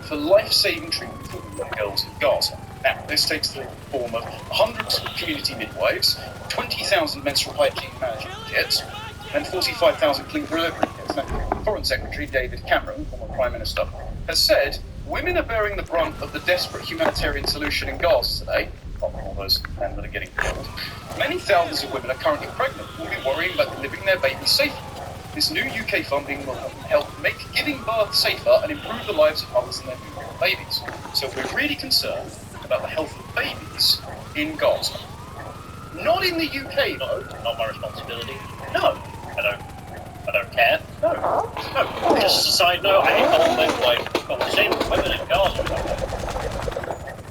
for life-saving treatment for women and girls in Gaza. Now, this takes the form of 100 community midwives, 20,000 menstrual hygiene management kits, and 45,000 clean delivery kits. Now, Foreign Secretary David Cameron, former Prime Minister, has said women are bearing the brunt of the desperate humanitarian solution in Gaza today, apart from all those men that are getting killed. Many thousands of women are currently pregnant and will be worrying about delivering their babies safely. This new UK funding will help make giving birth safer and improve the lives of mothers and their newborn babies. So we're really concerned about the health of babies in Gaza. Not in the UK, though. Not my responsibility. No. I don't care. No. Just as a side note, I hate the whole midwife conversation with women in Gaza.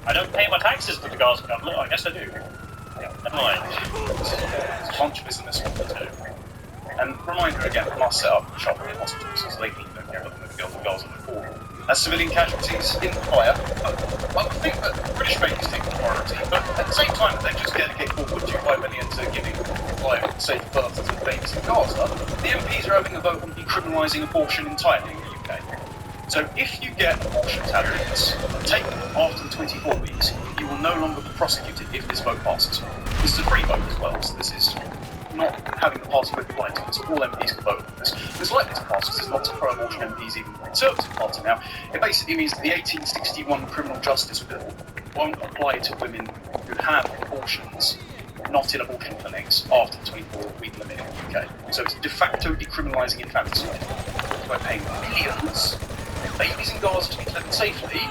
I don't pay my taxes to the Gaza government. I guess I do. Yeah, never mind. There's a bunch of Islamists on the too. And reminder again, Hamas set up shopping in hospitals so they don't care about the girls in Gaza before. As civilian casualties in the fire, I would think that British babies take the priority, but at the same time they just dedicate 4.25 million to giving live, safe births to babies in Gaza, the MPs are having a vote on decriminalising abortion entirely in the UK. So if you get abortion tablets and take them after the 24 weeks, you will no longer be prosecuted if this vote passes. This is a free vote as well, so this is not having the party vote applied to it, so all MPs can vote on this. It's likely to pass because there's lots of pro-abortion MPs, even in the Conservative Party now. It basically means that the 1861 Criminal Justice Bill won't apply to women who have abortions not in abortion clinics after the 24-week limit in the UK. So it's de facto decriminalising infanticide by paying millions for babies in Gaza to be delivered safely,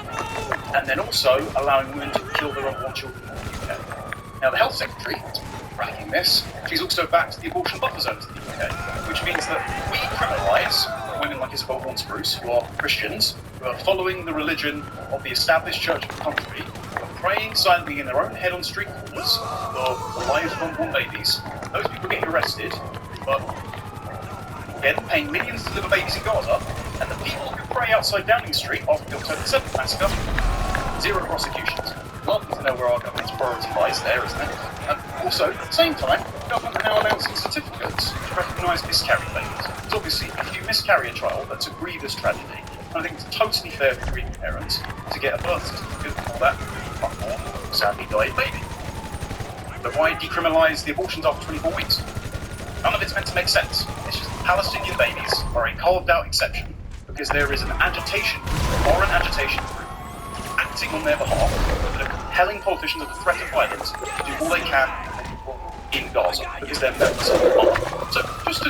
and then also allowing women to kill their unborn children in the UK. Now, the Health Secretary has been tracking this. She's also backed the abortion buffer zones in the UK, which means that we criminalise women like Isabel Hornsbruce, who are Christians, who are following the religion of the established church of the country, who are praying silently in their own head on street corners for the lives of unborn babies. Those people getting arrested, but again, paying millions to deliver babies in Gaza, and the people who pray outside Downing Street after the October 7th massacre, zero prosecutions. Lovely to know where our government's priority lies there, isn't it? And also, at the same time, the government are now announcing certificates to recognise miscarried babies. So obviously, if you miscarry a child, that's a grievous tragedy. And I think it's totally fair for grieving parents to get a birth certificate for that unborn, sadly died baby. But why decriminalise the abortions after 24 weeks? None of it's meant to make sense. It's just Palestinian babies are a carved-out exception because there is an agitation or an agitation group acting on their behalf that are compelling politicians of the threat of violence to do all they can in Gaza because they're members of the mob. So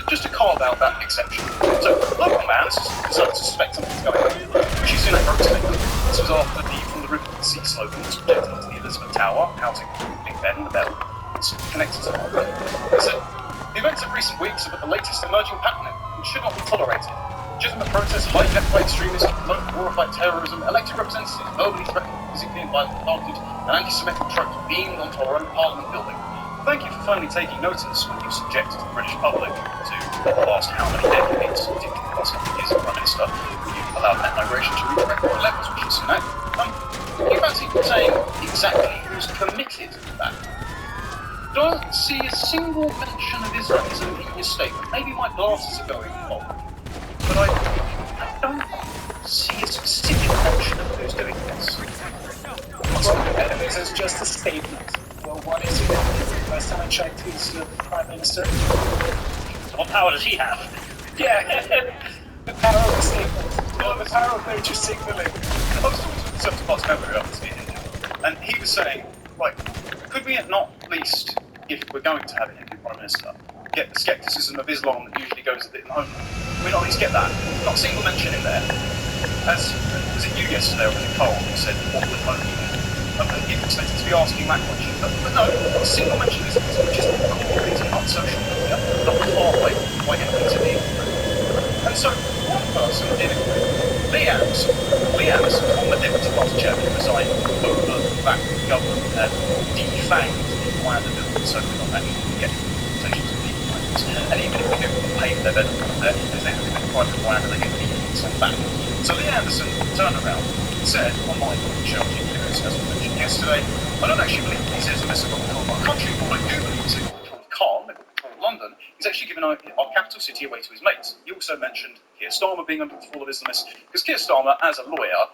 just to carve out that exception. So local man decided to suspect something's going on. Rishi Sunak wrote to me. This was after the From the River to the Sea slogan was projected onto the Elizabeth Tower, housing Big Ben and the Bell. It's connected to that. He said, the events of recent weeks are but the latest emerging pattern and should not be tolerated. Legitimate protests, hijacked by extremists, promote glorified terrorism, elected representatives verbally threatened, physically and violently targeted, and anti-Semitic tropes beamed onto our own Parliament building. Thank you for finally taking notice when you subjected the British public to the last how many decades, particularly the last couple of years as Prime Minister, you allowed net migration to reach record levels, which is Sunak. Can you fancy saying exactly who's committed to that? Don't see a single mention of Islamism in your statement. Maybe my glasses are going wrong. But I don't see a specific mention of who's doing this. Enemies is just a statement. Well, what is it? Last time I checked, he's the Prime Minister. What power does he have? Yeah, the power of a statement. No, the power of nature signaling. I was talking to the Conservative Party member about this meeting, and he was saying, right, could we not at least, if we're going to have a Hindu Prime Minister, get the scepticism of Islam that usually goes a bit in the homeland? Can we not at least get that? Not a single mention in there. As was it you yesterday, or was it Carl, who said, what would home mean? You'd expected to be asking that question. But no, not a single mention of Islam, which is completely not social media, not halfway by anything to be. And so, one person did agree. Lee Anderson, former Deputy Party Chairman, resigned over the fact that the government had defanged the Wider Bill, so we're not actually getting conversations with people like this. And even if we get paid their benefit there, because they have to be private Wider, they get the sent back. So Lee Anderson turned around and said on my show, as we mentioned yesterday, I don't actually believe he says a message on our country, but what I do believe is called Calm, called London, he's actually given our capital city away to his mates. He also mentioned Keir Starmer being under the fall of Islamists, because Keir Starmer, as a lawyer,